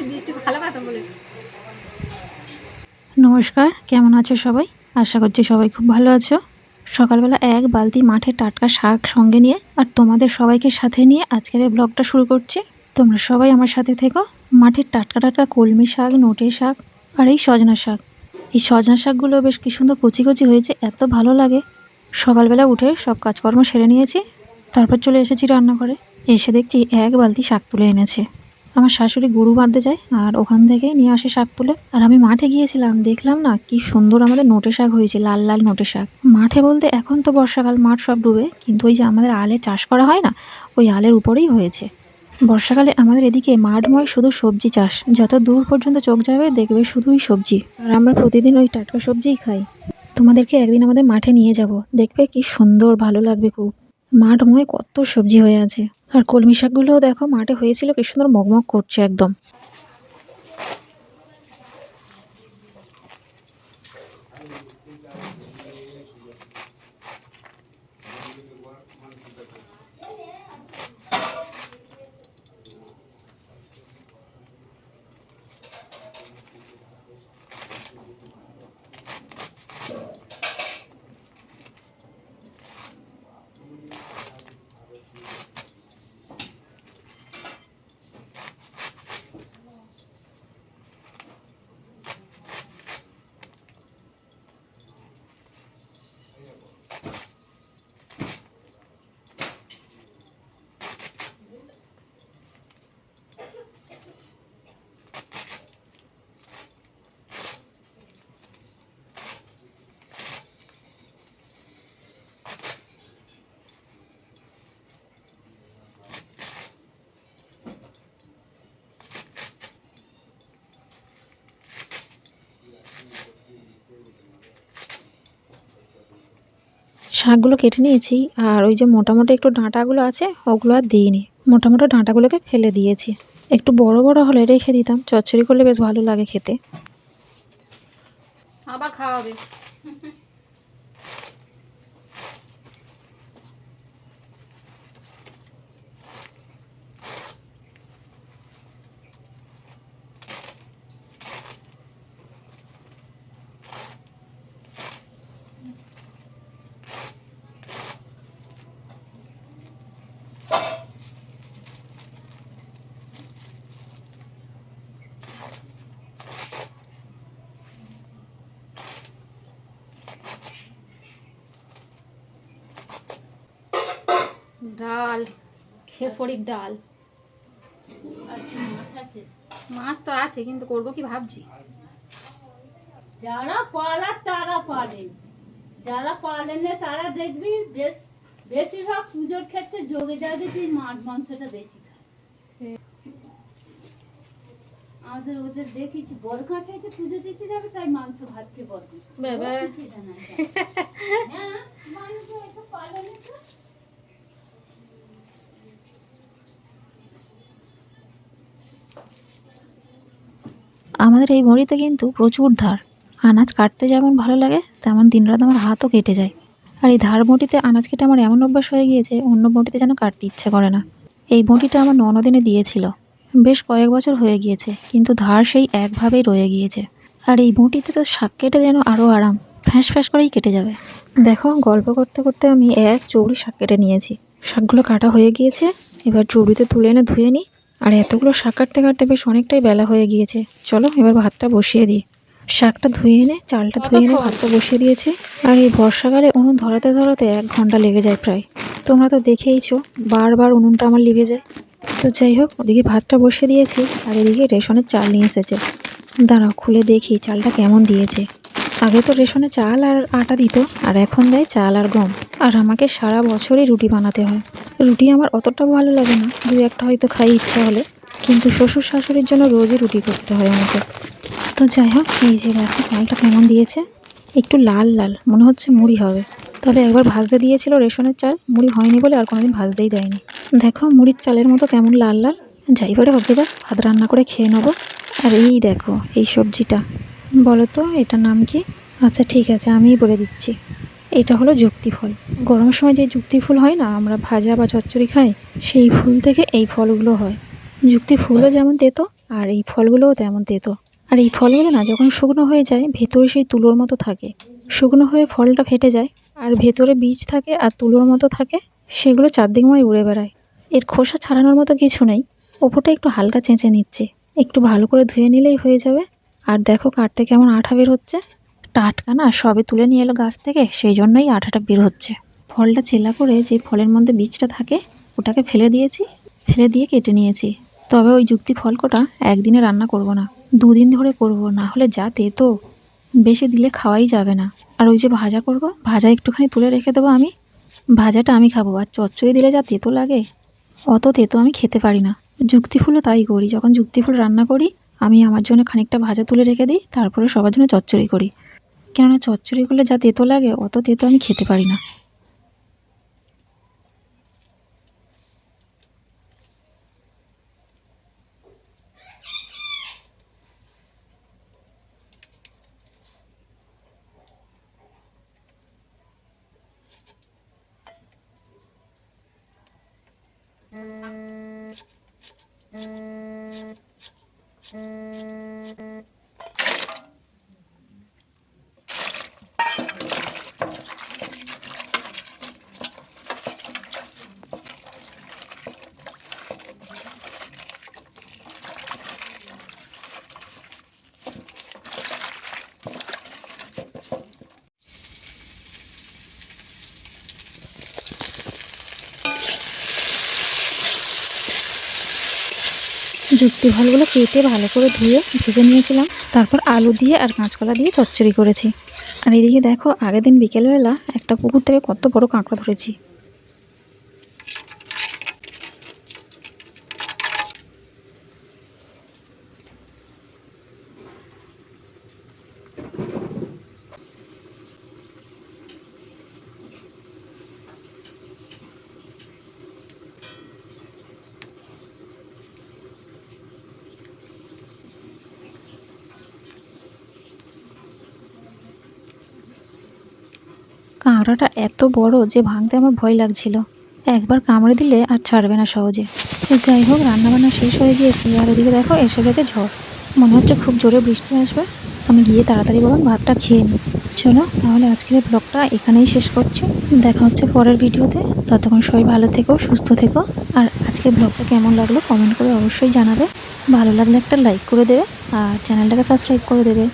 বৃষ্টি ভালো কথা বলেছে। নমস্কার, কেমন আছো সবাই? আশা করছি সবাই খুব ভালো আছো। সকালবেলা এক বালতি মাঠে টাটকা শাক সঙ্গে নিয়ে আর তোমাদের সবাইকে সাথে নিয়ে আজকের এই ব্লগটা শুরু করছি। তোমরা সবাই আমার সাথে থেকো। মাঠের টাটকা টাটকা কলমি শাক, নোটে শাক আর এই সজনা শাক। এই সজনা শাকগুলো বেশ কি সুন্দর কচি কচি হয়েছে, এত ভালো লাগে। সকালবেলা উঠে সব কাজকর্ম সেরে নিয়েছি, তারপর চলে এসেছি রান্নাঘরে। এসে দেখছি এক বালতি শাক তুলে এনেছে। আমার শাশুড়ি গরু বাঁধতে যায় আর ওখান থেকেই নিয়ে আসে শাক তুলে। আর আমি মাঠে গিয়েছিলাম, দেখলাম না কি সুন্দর আমাদের নোটে শাক হয়েছে, লাল লাল নোটে শাক। মাঠে বলতে এখন তো বর্ষাকাল, মাঠ সব ডুবে, কিন্তু ওই যে আমাদের আলে চাষ করা হয় না, ওই আলের উপরেই হয়েছে। বর্ষাকালে আমাদের এদিকে মাঠময় শুধু সবজি চাষ, যত দূর পর্যন্ত চোখ যাবে দেখবে শুধুই সবজি। আর আমরা প্রতিদিন ওই টাটকা সবজিই খাই। তোমাদেরকে একদিন আমাদের মাঠে নিয়ে যাব, দেখবে কি সুন্দর, ভালো লাগবে খুব। মাঠময় কত সবজি হয়ে আছে। আর কলমি শাকগুলোও দেখো মাঠে হয়েছিল, কি সুন্দর মগমগ করছে একদম। শাকগুলো কেটে নিয়েছি, আর ওই যে মোটা মোটা একটু ডাঁটাগুলো আছে ওগুলো আর দিইনি, মোটা মোটা ডাঁটাগুলোকে ফেলে দিয়েছি। একটু বড় বড় হলে রেখে দিতাম, চচ্চড়ি করলে বেশ ভালো লাগে খেতে। আবার খাওয়া হবে। ডাল, খেসরির ডাল। মাছ তো আছে, কিন্তু করবো কি ভাবছি। যারা পালার তারা পারেন, যারা পারেন না তারা দেখবি বেশিরভাগ পুজোর ক্ষেত্রে যোগে যাবে তুই মাছ মাংসটা বেশি খায়। আমাদের ওদের দেখেছি বড় কাছে পুজো দিতে যাবে, তাই মাংস ভাতকে বলবে বাবা। হ্যাঁ, মানুষ তো পারে না তো। আমাদের এই বড়িতে কিন্তু প্রচুর ধার। আনাজ কাটতে যেমন ভালো লাগে, তেমন দিনরাত আমার হাতও কেটে যায়। আর এই ধার বটিতে আনাজ কেটে আমার এমন অভ্যাস হয়ে গিয়েছে, অন্য বটিতে যেন কাটতে ইচ্ছে করে না। এই বটিটা আমার ননদিনে দিয়েছিল, বেশ কয়েক বছর হয়ে গিয়েছে, কিন্তু ধার সেই একভাবেই রয়ে গিয়েছে। আর এই বটিতে তো শাক কেটে যেন আরও আরাম, ফ্যাঁস ফ্যাঁস করেই কেটে যাবে। দেখো, গল্প করতে করতে আমি এক চৌড়ি শাক কেটে নিয়েছি। শাকগুলো কাটা হয়ে গিয়েছে, এবার চৌড়িতে তুলে এনে ধুয়ে নিই। আর এতগুলো শাক কাটতে কাটতে বেশ অনেকটাই বেলা হয়ে গিয়েছে। চলো এবার ভাতটা বসিয়ে দিই। শাকটা ধুয়ে এনে, চালটা ধুয়ে এনে ভাতটা বসিয়ে দিয়েছি। আর এই বর্ষাকালে উনুন ধরাতে ধরাতে 1 ঘন্টা লেগে যায় প্রায়। তোমরা তো দেখেইছো, বারবার উনুনটা আমার লিভে যায়। তো যাই হোক, ওদিকে ভাতটা বসিয়ে দিয়েছি, আর এদিকে রেশনের চাল নিয়ে এসেছে। দাঁড়াও খুলে দেখি চালটা কেমন দিয়েছে। আগে তো রেশনে চাল আর আটা দিত, আর এখন দেয় চাল আর গম। আর আমাকে সারা বছরই রুটি বানাতে হয়। রুটি আমার অতটা ভালো লাগে না, 2-1টা হয়তো খাই ইচ্ছা হলে, কিন্তু শ্বশুর শাশুড়ির জন্য রোজই রুটি করতে হয় আমাকে। তো যাই হোক, এই যে দেখো চালটা কেমন দিয়েছে, একটু লাল লাল, মনে হচ্ছে মুড়ি হবে। তবে একবার ভাজতে দিয়েছিল রেশনের চাল, মুড়ি হয়নি বলে আর কোনোদিন ভাজতেই দেয়নি। দেখো মুড়ির চালের মতো কেমন লাল লাল। যাই করে হোক, যাক ভাত রান্না করে খেয়ে নেবো। আর এই দেখো এই সবজিটা, বলো তো এটার নাম কি? আচ্ছা ঠিক আছে, আমিই বলে দিচ্ছি। এটা হলো যুক্তি ফল। গরমের সময় যে যুক্তি ফুল হয় না, আমরা ভাজা বা চচ্চড়ি খাই, সেই ফুল থেকে এই ফলগুলো হয়। যুক্তি ফুলও যেমন তেতো আর এই ফলগুলোও তেমন তেতো। আর এই ফলগুলো না যখন শুকনো হয়ে যায় ভেতরে সেই তুলোর মতো থাকে। শুকনো হয়ে ফলটা ফেটে যায় আর ভেতরে বীজ থাকে আর তুলোর মতো থাকে, সেগুলো চারদিকময় উড়ে বেড়ায়। এর খোসা ছাড়ানোর মতো কিছু নেই, ওপরটা একটু হালকা চেঁচে নিচ্ছে, একটু ভালো করে ধুয়ে নিলেই হয়ে যাবে। আর দেখো কাটতে কেমন আঠা বের হচ্ছে, টাটকা না, সবে তুলে নিয়ে এলো গাছ থেকে, সেই জন্যই আঠাটা বের হচ্ছে। ফলটা চেলা করে যে ফলের মধ্যে বীজটা থাকে ওটাকে ফেলে দিয়েছি, ফেলে দিয়ে কেটে নিয়েছি। তবে ওই যুক্তি ফল কটা একদিনে রান্না করব না, 2 দিন ধরে করব, না হলে যা তেতো, বেশি দিলে খাওয়াই যাবে না। আর ওই যে ভাজা করব, ভাজা একটুখানি তুলে রেখে দেবো আমি, ভাজাটা আমি খাবো। আর চচ্চড়ি দিলে যা তেতো লাগে, অত তেতো আমি খেতে পারি না। যুক্তি ফুলও তাই করি, যখন যুক্তি ফুল রান্না করি আমি আমার জন্য খানিকটা ভাজা তুলে রেখে দিই, তারপরে সবার জন্য চচ্চড়ি করি। কেননা চচ্চড়ি করলে যা তেতো লাগে অত তেতো আমি খেতে পারি না। যুক্তি ফলগুলো কেটে ভালো করে ধুয়ে ভেজে নিয়েছিলাম, তারপর আলু দিয়ে আর কাঁচকলা দিয়ে চচ্চড়ি করেছি। আর এদিকে দেখো আগের দিন বিকেলবেলা একটা পুকুর থেকে কত বড় কাঁকড়া ধরেছি। কাঁকড়াটা এত বড় যে ভাঙতে আমার ভয় লাগছিল, একবার কামড়ে দিলে আর ছাড়বে না সহজে। তো যাই হোক, রান্নাবান্না শেষ হয়ে গিয়েছে আর ওদিকে দেখো এসে গেছে ঝড়, মনে হচ্ছে খুব জোরে বৃষ্টি আসবে। আমি গিয়ে তাড়াতাড়ি বরং ভাতটা খেয়ে নিই। চলো তাহলে আজকের ব্লগটা এখানেই শেষ করছি, দেখা হচ্ছে পরের ভিডিওতে। ততক্ষণ সবাই ভালো থেকো, সুস্থ থেকো। আর আজকের ব্লগটা কেমন লাগলো কমেন্ট করে অবশ্যই জানাবে, ভালো লাগলে একটা লাইক করে দেবে আর চ্যানেলটাকে সাবস্ক্রাইব করে দেবে।